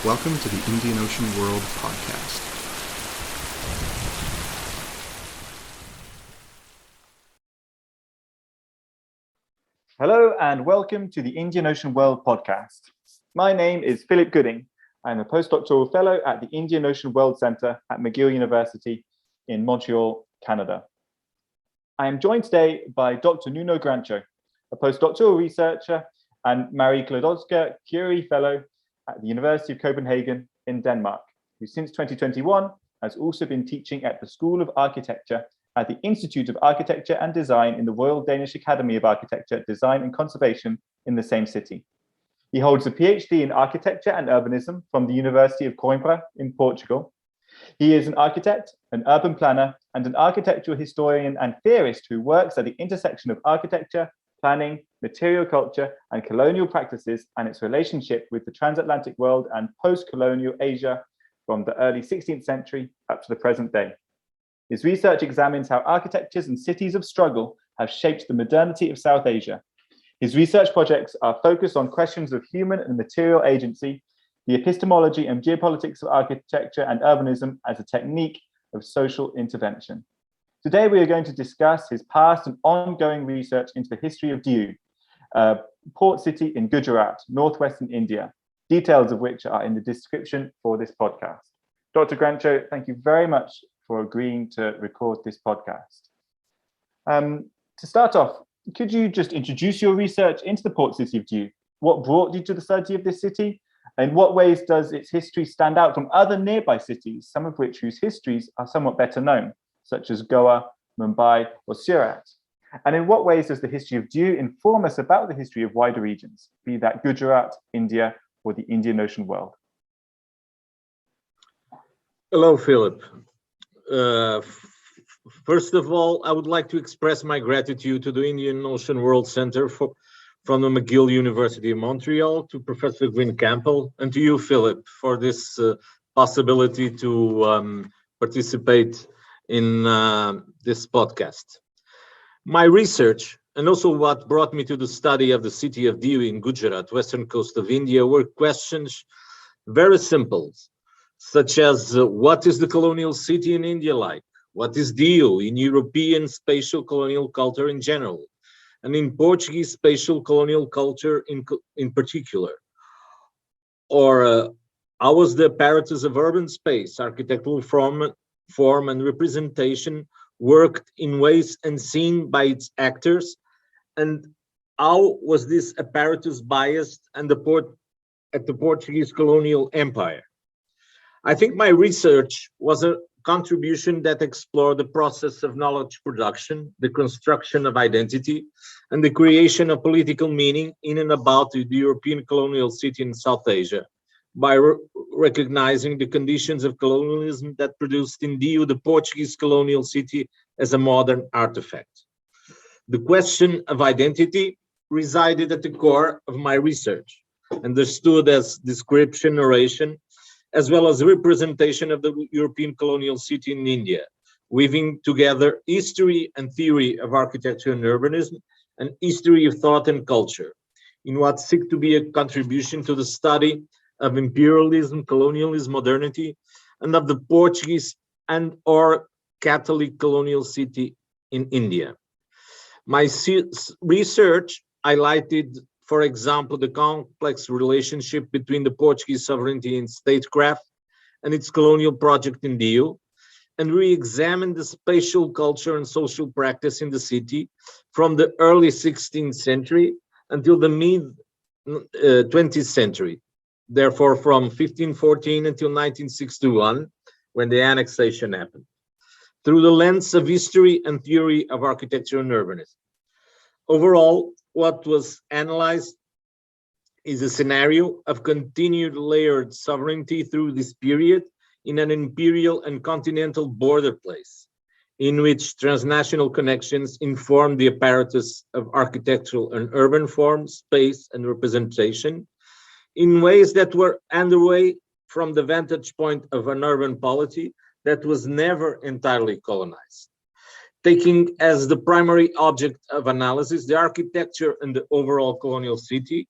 Welcome to the Indian Ocean World podcast. Hello and welcome to the Indian Ocean World podcast. My name is Philip Gooding. I'm a postdoctoral fellow at the Indian Ocean World Centre at McGill University in Montreal, Canada. I am joined today by Dr. Nuno Grancho, a postdoctoral researcher and Marie Sklodowska-Curie Fellow at the University of Copenhagen in Denmark, who since 2021 has also been teaching at the School of Architecture at the Institute of Architecture and Design in the Royal Danish Academy of Architecture, Design and Conservation in the same city. He holds a PhD in Architecture and Urbanism from the University of Coimbra in Portugal. He is an architect, an urban planner, and an architectural historian and theorist who works at the intersection of architecture, planning, material culture, and colonial practices and its relationship with the transatlantic world and post-colonial Asia from the early 16th century up to the present day. His research examines how architectures and cities of struggle have shaped the modernity of South Asia. His research projects are focused on questions of human and material agency, the epistemology and geopolitics of architecture and urbanism as a technique of social intervention. Today, we are going to discuss his past and ongoing research into the history of Diu, a port city in Gujarat, northwestern India, details of which are in the description for this podcast. Dr. Grancho, thank you very much for agreeing to record this podcast. To start off, could you just introduce your research into the port city of Diu? What brought you to the study of this city? In what ways does its history stand out from other nearby cities, some of which whose histories are somewhat better known, such as Goa, Mumbai, or Surat? And in what ways does the history of Diu inform us about the history of wider regions, be that Gujarat, India, or the Indian Ocean world? Hello, Philip. First of all, I would like to express my gratitude to the Indian Ocean World Centre from the McGill University of Montreal, to Professor Gwyn Campbell, and to you, Philip, for this possibility to participate in this podcast. My research, and also what brought me to the study of the city of Diu in Gujarat, western coast of India, were questions very simple, such as what is the colonial city in India like? What is Diu in European spatial colonial culture in general, and in Portuguese spatial colonial culture in particular? Or how was the apparatus of urban space, architectural form and representation worked in ways unseen by its actors, and how was this apparatus biased at the Portuguese colonial empire? I think my research was a contribution that explored the process of knowledge production, the construction of identity, and the creation of political meaning in and about the European colonial city in South Asia, by recognizing the conditions of colonialism that produced in Diu the Portuguese colonial city as a modern artifact. The question of identity resided at the core of my research, understood as description, narration, as well as representation of the European colonial city in India, weaving together history and theory of architecture and urbanism, and history of thought and culture, in what seek to be a contribution to the study of imperialism, colonialism, modernity, and of the Portuguese and or Catholic colonial city in India. My research highlighted, for example, the complex relationship between the Portuguese sovereignty and statecraft and its colonial project in Diu, and re-examined the spatial culture and social practice in the city from the early 16th century until the mid-20th century. Therefore, from 1514 until 1961, when the annexation happened, through the lens of history and theory of architecture and urbanism. Overall, what was analyzed is a scenario of continued layered sovereignty through this period in an imperial and continental border place, in which transnational connections inform the apparatus of architectural and urban form, space, and representation, in ways that were underway from the vantage point of an urban polity that was never entirely colonized. Taking as the primary object of analysis the architecture and the overall colonial city,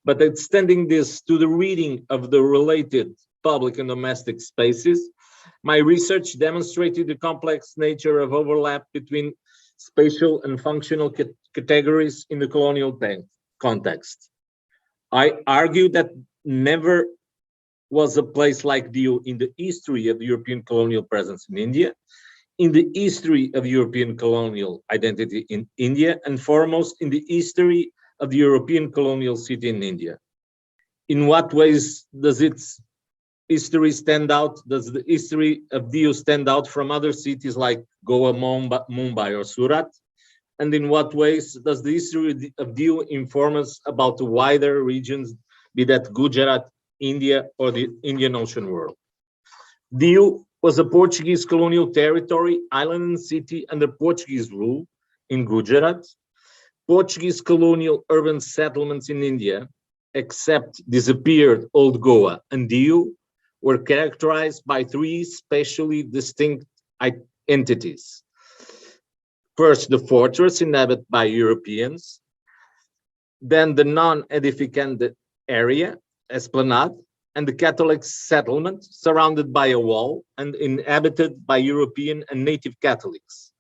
But extending this to the reading of the related public and domestic spaces, my research demonstrated the complex nature of overlap between spatial and functional categories in the colonial context. I argue that never was a place like Diu in the history of European colonial presence in India, in the history of European colonial identity in India, and foremost in the history of the European colonial city in India. In what ways does its history stand out? Does the history of Diu stand out from other cities like Goa, Mumbai, or Surat? And in what ways does the history of Diu inform us about the wider regions, be that Gujarat, India, or the Indian Ocean world? Diu was a Portuguese colonial territory, island and city under Portuguese rule in Gujarat. Portuguese colonial urban settlements in India, except disappeared Old Goa and Diu, were characterized by three spatially distinct entities. First, the fortress inhabited by Europeans, then the non-edificant area, esplanade, and the Catholic settlement surrounded by a wall and inhabited by European and native Catholics.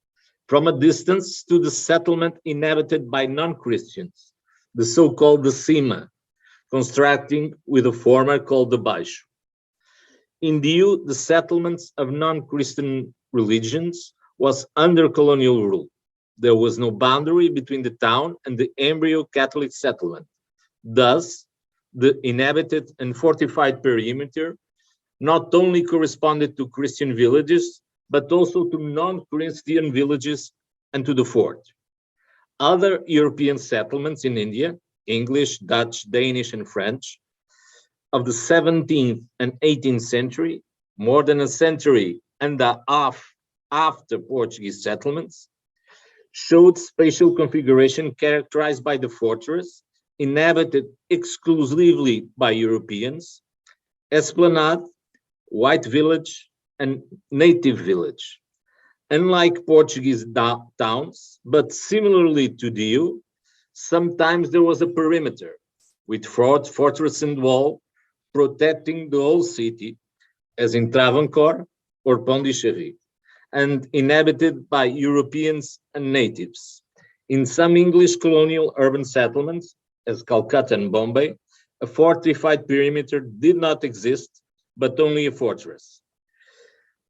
From a distance to the settlement inhabited by non-Christians, the so-called the Cima, constructing with a former called the Baixo. In Diu, the settlements of non-Christian religions was under colonial rule. There was no boundary between the town and the embryo Catholic settlement. Thus, the inhabited and fortified perimeter not only corresponded to Christian villages, but also to non-Christian villages and to the fort. Other European settlements in India, English, Dutch, Danish, and French, of the 17th and 18th century, more than a century and a half after Portuguese settlements, showed spatial configuration characterized by the fortress, inhabited exclusively by Europeans, esplanade, white village, and native village. Unlike Portuguese towns, but similarly to Diu, sometimes there was a perimeter with fortress and wall protecting the whole city, as in Travancore or Pondicherry, and inhabited by Europeans and natives. In some English colonial urban settlements, as Calcutta and Bombay, a fortified perimeter did not exist, but only a fortress.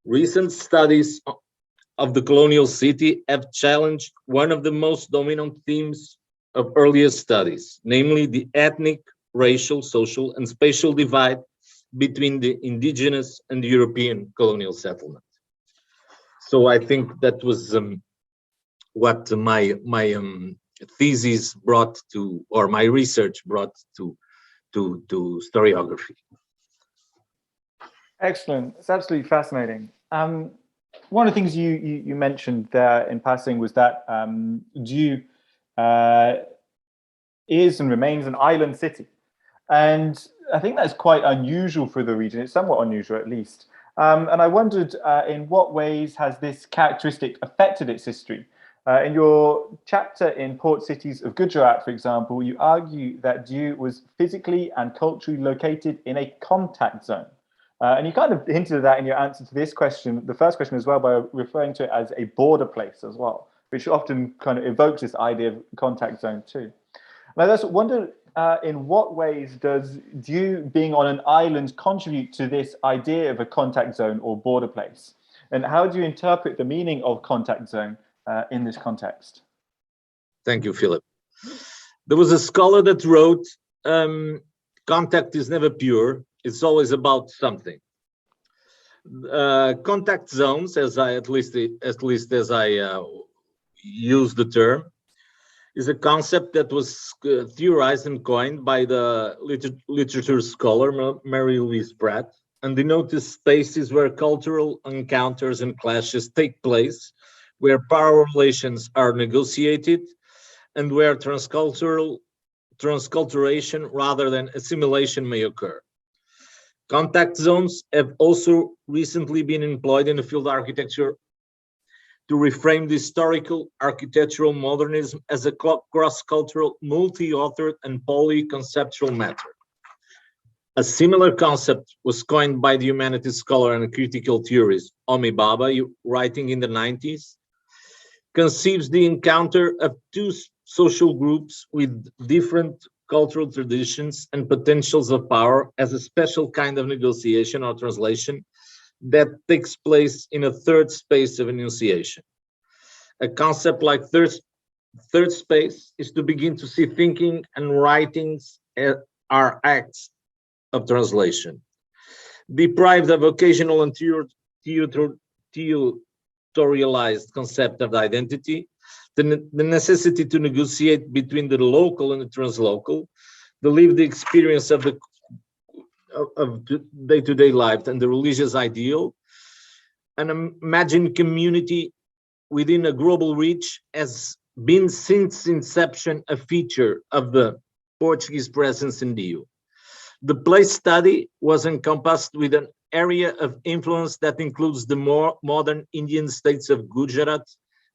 Recent studies of the colonial city have challenged one of the most dominant themes of earlier studies, namely the ethnic, racial, social, and spatial divide between the indigenous and the European colonial settlement. So I think that was what my thesis brought to, or my research brought to historiography. Excellent. It's absolutely fascinating. One of the things you mentioned there in passing was that Diu is and remains an island city. And I think that's quite unusual for the region. It's somewhat unusual, at least. And I wondered in what ways has this characteristic affected its history? In your chapter in Port Cities of Gujarat, for example, you argue that Diu was physically and culturally located in a contact zone. And you kind of hinted at that in your answer to this question, the first question as well, by referring to it as a border place as well, which often kind of evokes this idea of contact zone too. And I just wonder, in what ways does Diu being on an island contribute to this idea of a contact zone or border place? And how do you interpret the meaning of contact zone in this context? Thank you, Philip. There was a scholar that wrote, contact is never pure, it's always about something. Contact zones, as I at least as I use the term, is a concept that was theorized and coined by the literature scholar Marie Pratt, and denotes spaces where cultural encounters and clashes take place, where power relations are negotiated, and where transculturation rather than assimilation may occur. Contact zones have also recently been employed in the field of architecture to reframe the historical architectural modernism as a cross-cultural, multi-authored, and poly-conceptual matter. A similar concept was coined by the humanities scholar and critical theorist Homi Bhabha, writing in the 90s, conceives the encounter of two social groups with different cultural traditions and potentials of power as a special kind of negotiation or translation that takes place in a third space of enunciation. A concept like third space is to begin to see thinking and writings are acts of translation. Deprived of occasional and territorialized concept of identity, the necessity to negotiate between the local and the translocal, the lived experience of the day-to-day life and the religious ideal, an imagined community within a global reach has been since inception a feature of the Portuguese presence in the EU. The place study was encompassed with an area of influence that includes the more modern Indian states of Gujarat,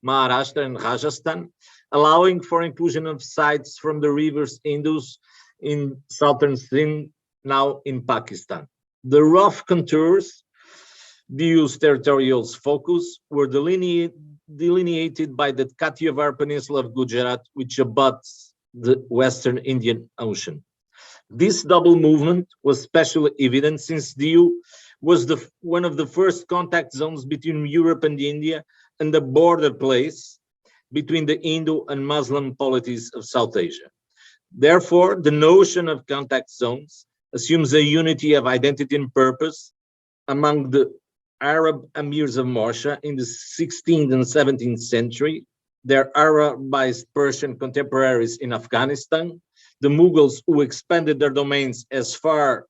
Maharashtra, and Rajasthan, allowing for inclusion of sites from the rivers Indus in southern Sindh, now in Pakistan. The rough contours, the EU's territorial focus, were delineated by the Kathiawar Peninsula of Gujarat, which abuts the Western Indian Ocean. This double movement was especially evident since the EU was one of the first contact zones between Europe and India and the border place between the Hindu and Muslim polities of South Asia. Therefore, the notion of contact zones assumes a unity of identity and purpose among the Arab emirs of Morsha in the 16th and 17th century, their Arabized Persian contemporaries in Afghanistan, the Mughals who expanded their domains as far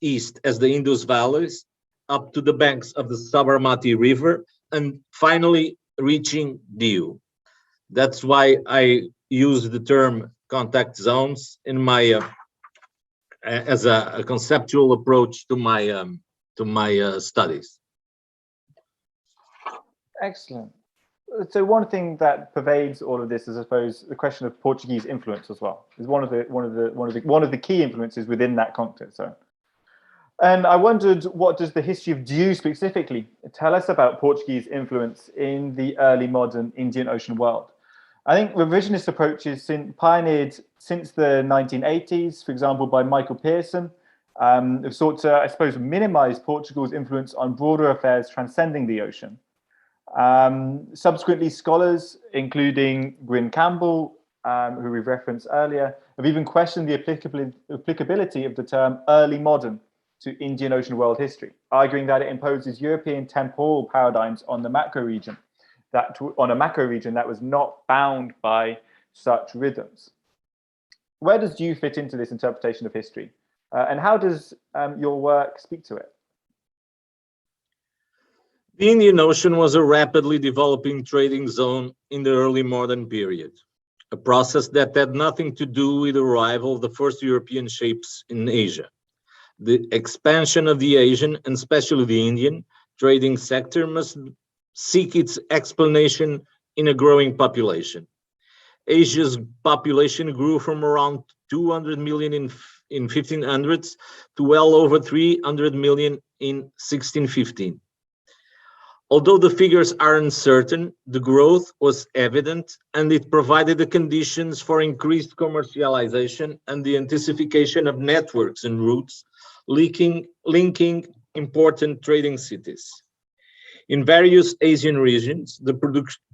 east as the Indus valleys, up to the banks of the Sabarmati River, and finally reaching the EU. That's why I use the term contact zones in my as a conceptual approach to my studies. Excellent. So one thing that pervades all of this is, I suppose, the question of Portuguese influence as well. Is one of the key influences within that context. So, and I wondered, what does the history of Diu specifically tell us about Portuguese influence in the early modern Indian Ocean world? I think revisionist approaches pioneered since the 1980s, for example, by Michael Pearson, have sought to, I suppose, minimize Portugal's influence on broader affairs transcending the ocean. Subsequently, scholars, including Bryn Campbell, who we've referenced earlier, have even questioned the applicability of the term early modern to Indian Ocean world history, arguing that it imposes European temporal paradigms on the macro region, that was not bound by such rhythms. Where does Diu fit into this interpretation of history? And how does your work speak to it? The Indian Ocean was a rapidly developing trading zone in the early modern period, a process that had nothing to do with the arrival of the first European ships in Asia. The expansion of the Asian, and especially the Indian, trading sector must seek its explanation in a growing population. Asia's population grew from around 200 million in 1500s to well over 300 million in 1615. Although the figures are uncertain, the growth was evident and it provided the conditions for increased commercialization and the intensification of networks and routes linking important trading cities. In various Asian regions, the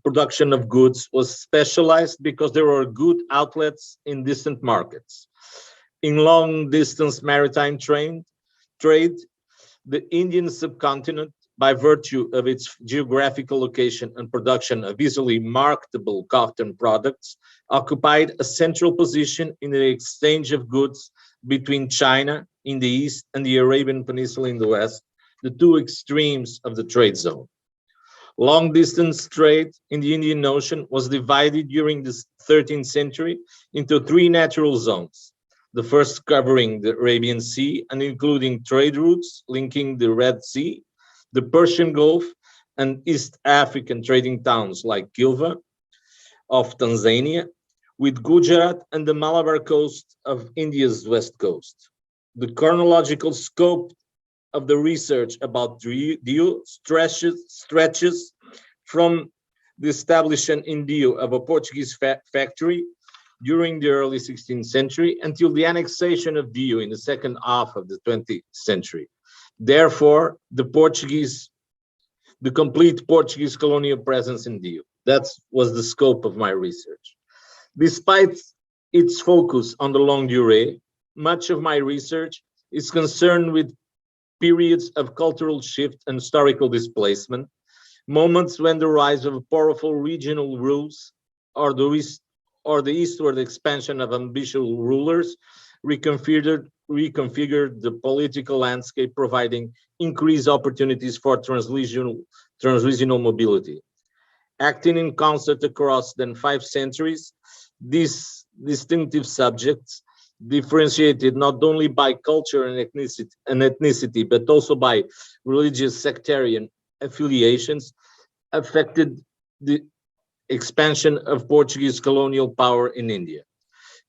production of goods was specialized because there were good outlets in distant markets. In long-distance maritime trade, the Indian subcontinent, by virtue of its geographical location and production of easily marketable cotton products, occupied a central position in the exchange of goods between China in the east and the Arabian Peninsula in the west, the two extremes of the trade zone. Long-distance trade in the Indian Ocean was divided during the 13th century into three natural zones. The first covering the Arabian Sea and including trade routes linking the Red Sea, the Persian Gulf, and East African trading towns like Kilwa of Tanzania, with Gujarat and the Malabar coast of India's west coast. The chronological scope of the research about Dio stretches from the establishment in Dio of a Portuguese factory during the early 16th century until the annexation of Dio in the second half of the 20th century. Therefore, the complete Portuguese colonial presence in Dio. That was the scope of my research. Despite its focus on the longue durée, much of my research is concerned with periods of cultural shift and historical displacement, moments when the rise of powerful regional rules or the eastward expansion of ambitious rulers reconfigured the political landscape, providing increased opportunities for transregional mobility. Acting in concert across then 5 centuries, these distinctive subjects, differentiated not only by culture and ethnicity, but also by religious sectarian affiliations, affected the expansion of Portuguese colonial power in India.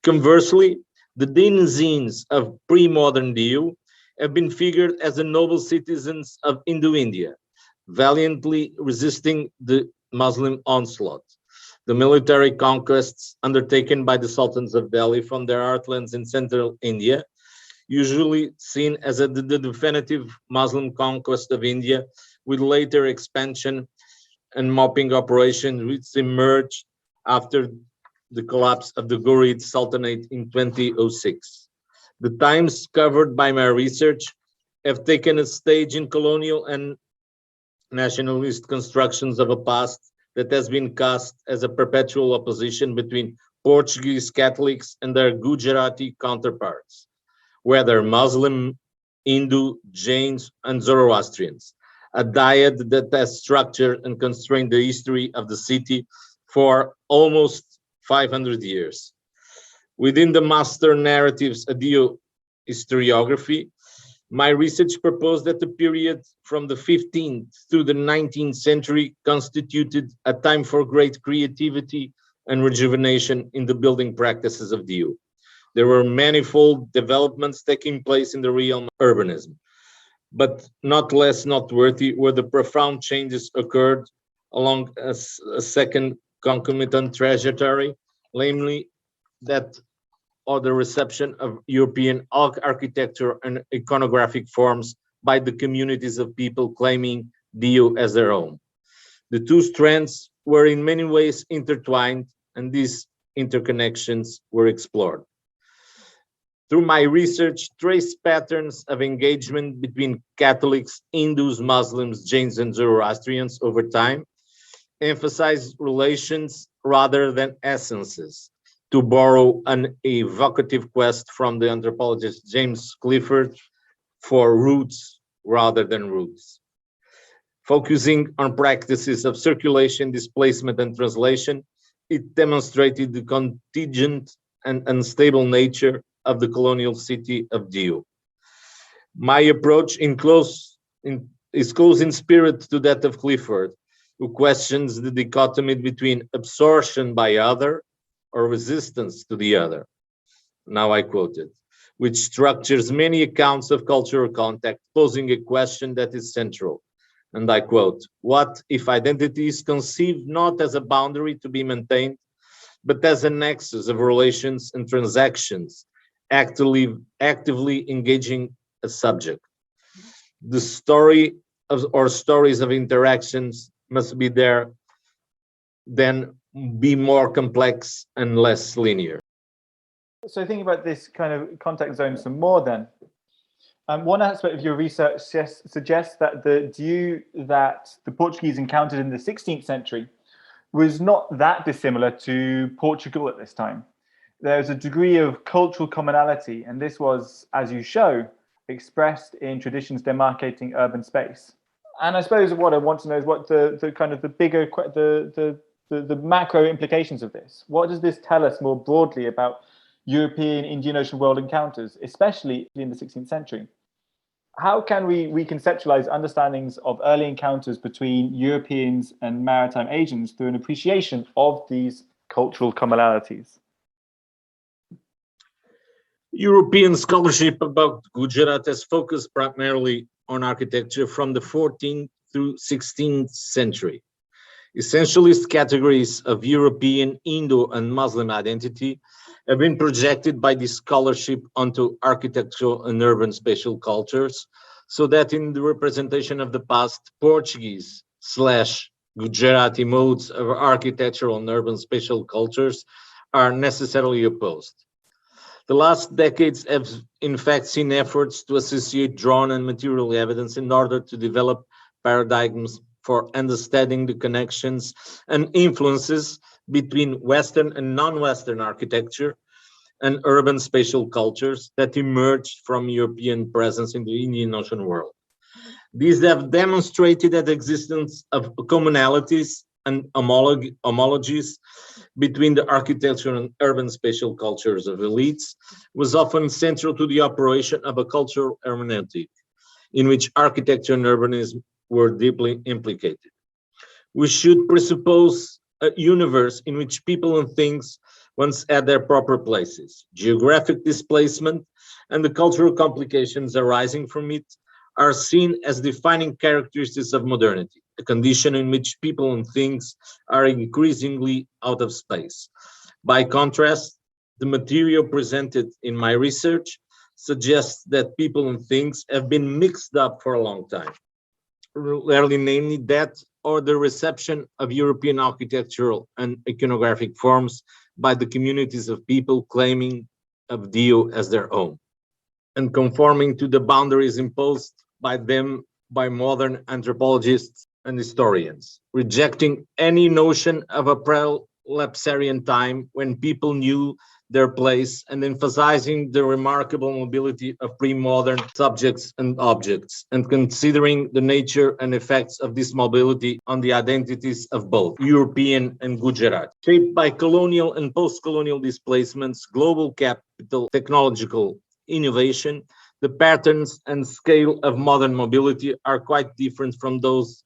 Conversely, the denizens of pre-modern Dio have been figured as the noble citizens of Indo-India, valiantly resisting the Muslim onslaught. The military conquests undertaken by the sultans of Delhi from their heartlands in central India, usually seen as the definitive Muslim conquest of India, with later expansion and mopping operations which emerged after the collapse of the Ghurid Sultanate in 2006. The times covered by my research have taken a stage in colonial and nationalist constructions of a past that has been cast as a perpetual opposition between Portuguese Catholics and their Gujarati counterparts, whether Muslim, Hindu, Jains, and Zoroastrians, a dyad that has structured and constrained the history of the city for almost 500 years. Within the master narratives of Dio historiography, my research proposed that the period from the 15th through the 19th century constituted a time for great creativity and rejuvenation in the building practices of Dio. There were manifold developments taking place in the realm of urbanism, but not less noteworthy were the profound changes occurred along a second concomitant trajectory, namely that or the reception of European architecture and iconographic forms by the communities of people claiming Dio as their own. The two strands were in many ways intertwined, and these interconnections were explored. Through my research, trace patterns of engagement between Catholics, Hindus, Muslims, Jains, and Zoroastrians over time, emphasize relations rather than essences, to borrow an evocative quest from the anthropologist James Clifford for roots rather than roots. Focusing on practices of circulation, displacement, and translation, it demonstrated the contingent and unstable nature of the colonial city of Dio. My approach is close in spirit to that of Clifford, who questions the dichotomy between absorption by other or resistance to the other. Now I quote it, which structures many accounts of cultural contact, posing a question that is central. And I quote, what if identity is conceived not as a boundary to be maintained, but as a nexus of relations and transactions, actively engaging a subject? The story or stories of interactions must be there, then be more complex and less linear. So thinking about this kind of contact zone some more then, one aspect of your research suggests that the Dio that the Portuguese encountered in the 16th century was not that dissimilar to Portugal at this time. There's a degree of cultural commonality, and this was, as you show, expressed in traditions demarcating urban space. And I suppose what I want to know is what the kind of the bigger, the macro implications of this. What does this tell us more broadly about European Indian Ocean world encounters, especially in the 16th century? how can we conceptualize understandings of early encounters between Europeans and maritime Asians through an appreciation of these cultural commonalities? European scholarship about Gujarat has focused primarily on architecture from the 14th through 16th century. Essentialist categories of European, Indo, and Muslim identity have been projected by this scholarship onto architectural and urban spatial cultures, so that in the representation of the past, Portuguese/Gujarati modes of architectural and urban spatial cultures are necessarily opposed. The last decades have in fact seen efforts to associate drawn and material evidence in order to develop paradigms for understanding the connections and influences between Western and non-Western architecture and urban spatial cultures that emerged from European presence in the Indian Ocean world. These have demonstrated that the existence of commonalities and homologies between the architecture and urban spatial cultures of elites was often central to the operation of a cultural hermeneutic, in which architecture and urbanism were deeply implicated. We should presuppose a universe in which people and things once had their proper places. Geographic displacement and the cultural complications arising from it are seen as defining characteristics of modernity, a condition in which people and things are increasingly out of space. By contrast, the material presented in my research suggests that people and things have been mixed up for a long time. Rarely, namely that or the reception of European architectural and iconographic forms by the communities of people claiming of Dio as their own, and conforming to the boundaries imposed by them by modern anthropologists and historians, rejecting any notion of a prelapsarian time when people knew their place, and emphasizing the remarkable mobility of pre-modern subjects and objects, and considering the nature and effects of this mobility on the identities of both European and Gujarat. Shaped by colonial and post-colonial displacements, global capital, technological innovation, the patterns and scale of modern mobility are quite different from those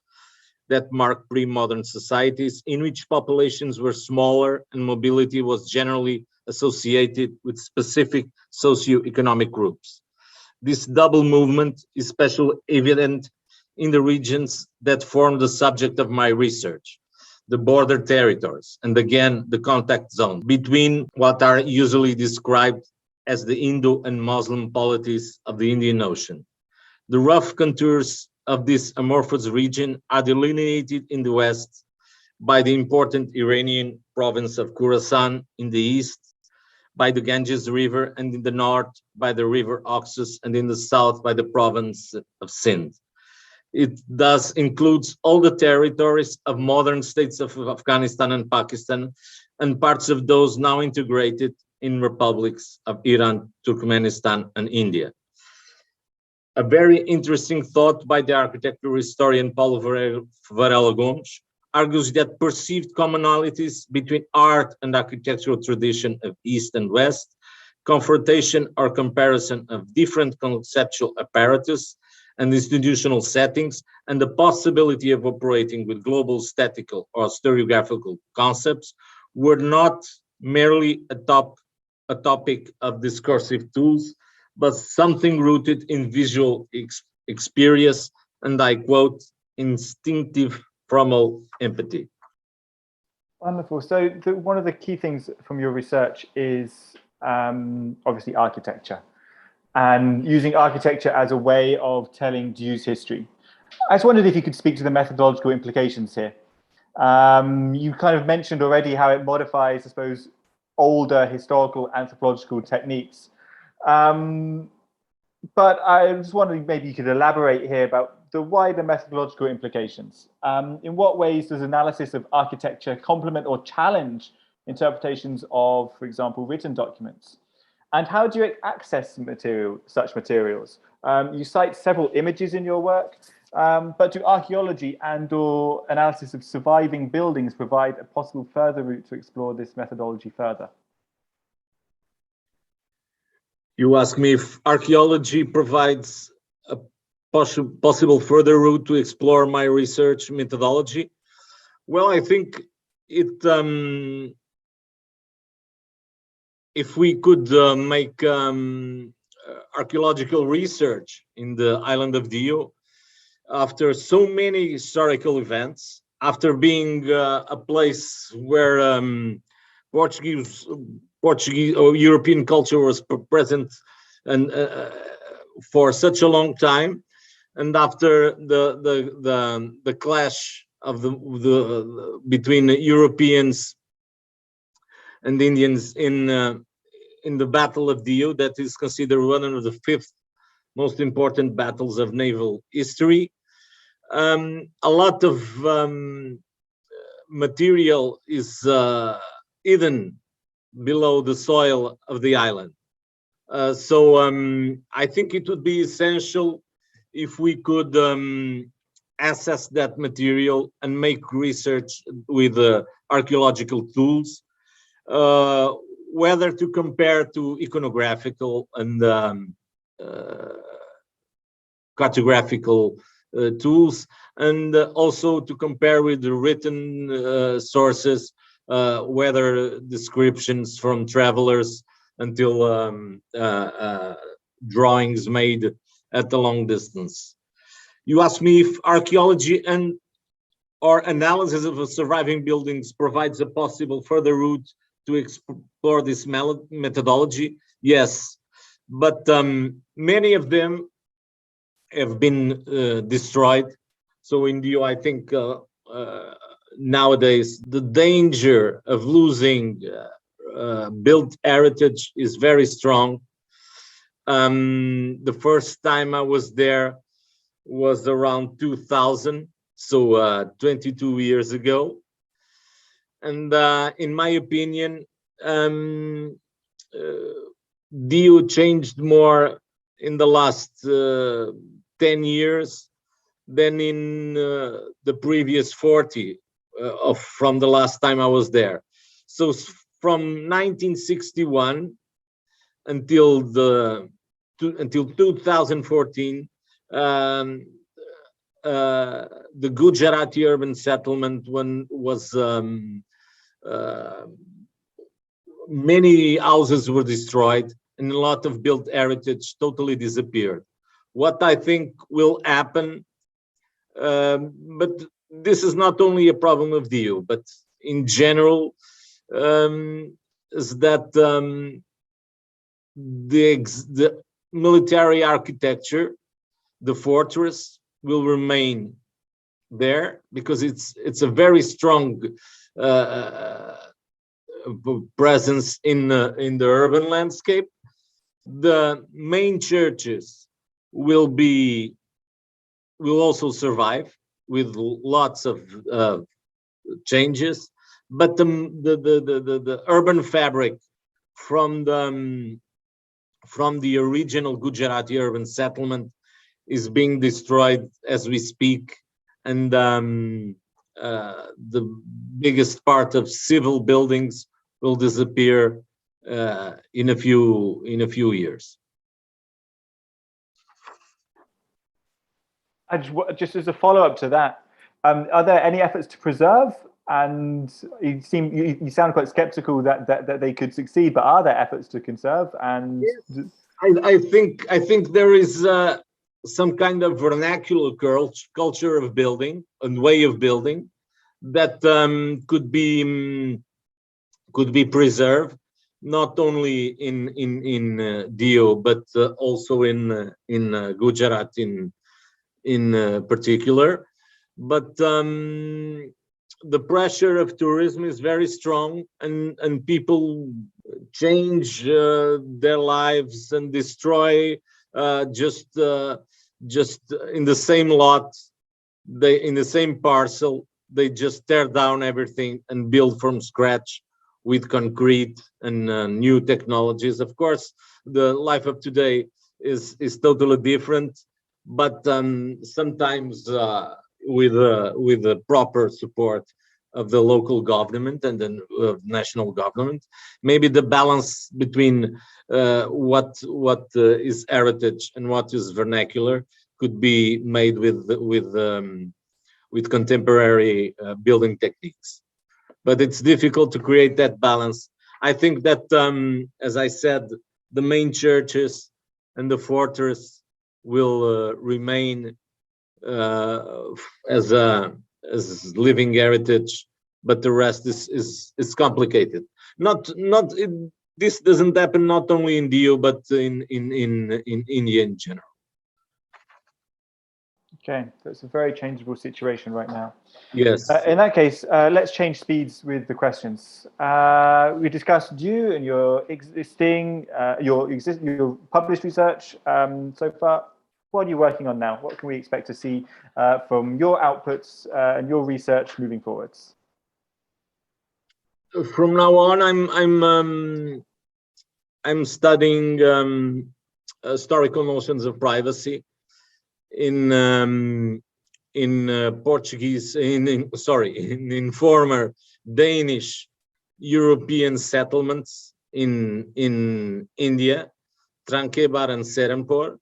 that mark pre-modern societies, in which populations were smaller and mobility was generally associated with specific socio-economic groups. This double movement is especially evident in the regions that form the subject of my research, the border territories, and again, the contact zone between what are usually described as the Indo and Muslim polities of the Indian Ocean. The rough contours of this amorphous region are delineated in the west by the important Iranian province of Khorasan, in the east by the Ganges River, and in the north by the river Oxus, and in the south by the province of Sindh. It thus includes all the territories of modern states of Afghanistan and Pakistan, and parts of those now integrated in republics of Iran, Turkmenistan, and India. A very interesting thought by the architectural historian Paulo Varela Gomes argues that perceived commonalities between art and architectural tradition of East and West, confrontation or comparison of different conceptual apparatus and institutional settings, and the possibility of operating with global statical or stereographical concepts were not merely a topic of discursive tools, but something rooted in visual experience, and I quote, instinctive formal empathy. Wonderful. So one of the key things from your research is obviously architecture, and using architecture as a way of telling Jews' history. I just wondered if you could speak to the methodological implications here. You kind of mentioned already how it modifies, I suppose, older historical anthropological techniques. But I was wondering maybe you could elaborate here about the wider methodological implications. In what ways does analysis of architecture complement or challenge interpretations of, for example, written documents? And how do you access such materials? You cite several images in your work, but do archaeology and/or analysis of surviving buildings provide a possible further route to explore this methodology further? You ask me if archaeology provides a possible further route to explore my research methodology? Well, I think if we could make archaeological research in the island of Dio, after so many historical events, after being a place where Portuguese or European culture was present and for such a long time, and after the clash of the between Europeans and Indians in the Battle of Dio, that is considered one of the fifth most important battles of naval history. A lot of material is hidden below the soil of the island. So I think it would be essential if we could assess that material and make research with archaeological tools, whether to compare to iconographical and cartographical tools, and also to compare with the written sources, whether descriptions from travelers until drawings made at a long distance. You asked me if archaeology and or analysis of surviving buildings provides a possible further route to explore this methodology. Yes, but many of them have been destroyed. So in Dio, I think nowadays the danger of losing built heritage is very strong. The first time I was there was around 2000, so 22 years ago. And in my opinion, Dio changed more in the last 10 years than in the previous 40 from the last time I was there. So from 1961 until 2014, the Gujarati urban settlement was many houses were destroyed and a lot of built heritage totally disappeared. What I think will happen, but this is not only a problem of Dio, but in general, is that the military architecture, the fortress, will remain there because it's a very strong presence in the urban landscape. The main churches will also survive with lots of changes, but the urban fabric from the original Gujarati urban settlement is being destroyed as we speak, and the biggest part of civil buildings will disappear in a few years. Just as a follow-up to that, are there any efforts to preserve? And you sound quite skeptical that they could succeed, but are there efforts to conserve? And yes. I think there is some kind of vernacular culture of building and way of building that could be preserved, not only in Dio, but also in Gujarat in particular. But the pressure of tourism is very strong, and people change their lives and destroy just in the same lot, in the same parcel, they just tear down everything and build from scratch with concrete and new technologies. Of course, the life of today is totally different, but sometimes with the proper support of the local government and the national government, maybe the balance between what is heritage and what is vernacular could be made with contemporary building techniques. But it's difficult to create that balance. I think that, as I said, the main churches and the fortress will remain as living heritage, but the rest is complicated. This doesn't happen not only in DU, but in India in general. Okay, so it's a very changeable situation right now. Yes. In that case, let's change speeds with the questions. We discussed you and your published research so far. What are you working on now? What can we expect to see from your outputs and your research moving forwards? From now on, I'm studying historical notions of privacy in Portuguese, in former Danish European settlements in India, Tranquebar and Serampore,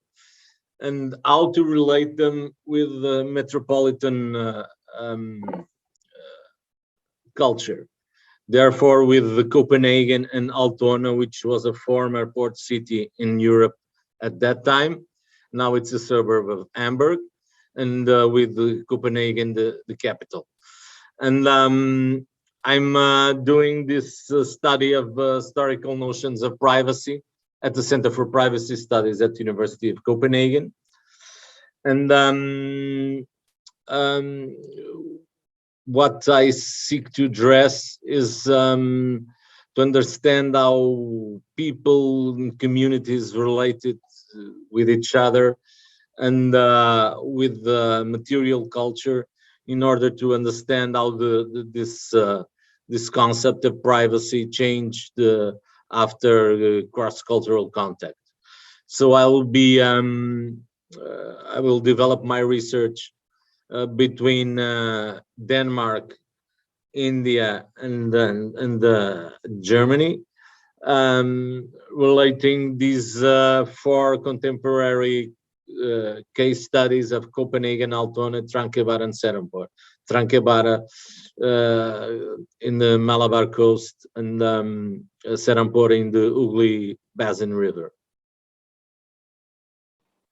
and how to relate them with the metropolitan culture. Therefore, with the Copenhagen and Altona, which was a former port city in Europe at that time. Now it's a suburb of Hamburg, and with the Copenhagen, the capital. And I'm doing this study of historical notions of privacy at the Center for Privacy Studies at the University of Copenhagen. And what I seek to address is to understand how people and communities related with each other and with the material culture, in order to understand how this concept of privacy changed after cross-cultural contact. So I will develop my research between Denmark, India, and Germany, relating these 4 contemporary case studies of Copenhagen, Altona, Tranquebar, and Serampore. Tranquebar in the Malabar coast, and Serampore in the Ugly Basin River.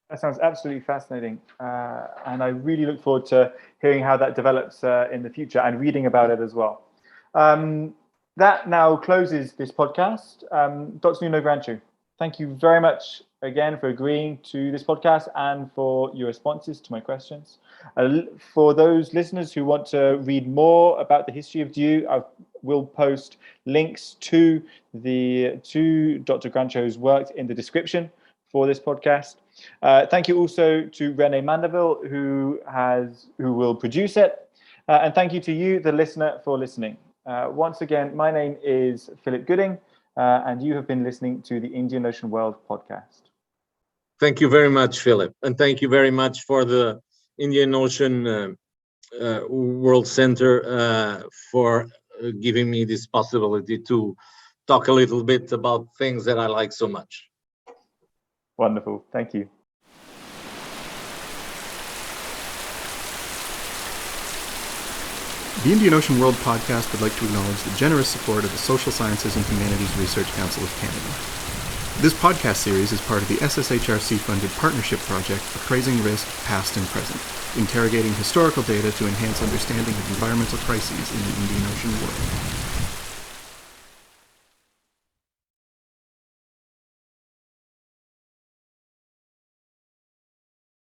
That sounds absolutely fascinating, and I really look forward to hearing how that develops in the future and reading about it as well. That now closes this podcast. Dr. Nuno Grancho, thank you very much again for agreeing to this podcast and for your responses to my questions. For those listeners who want to read more about the history of DU, I will post links to Dr. Grancho's work in the description for this podcast. Thank you also to René Mandeville, who will produce it. And thank you to you, the listener, for listening. Once again, my name is Philip Gooding, and you have been listening to the Indian Ocean World podcast. Thank you very much, Philip. And thank you very much for the Indian Ocean World Center for giving me this possibility to talk a little bit about things that I like so much. Wonderful. Thank you. The Indian Ocean World podcast would like to acknowledge the generous support of the Social Sciences and Humanities Research Council of Canada. This podcast series is part of the SSHRC-funded partnership project Appraising Risk, Past and Present, interrogating historical data to enhance understanding of environmental crises in the Indian Ocean world.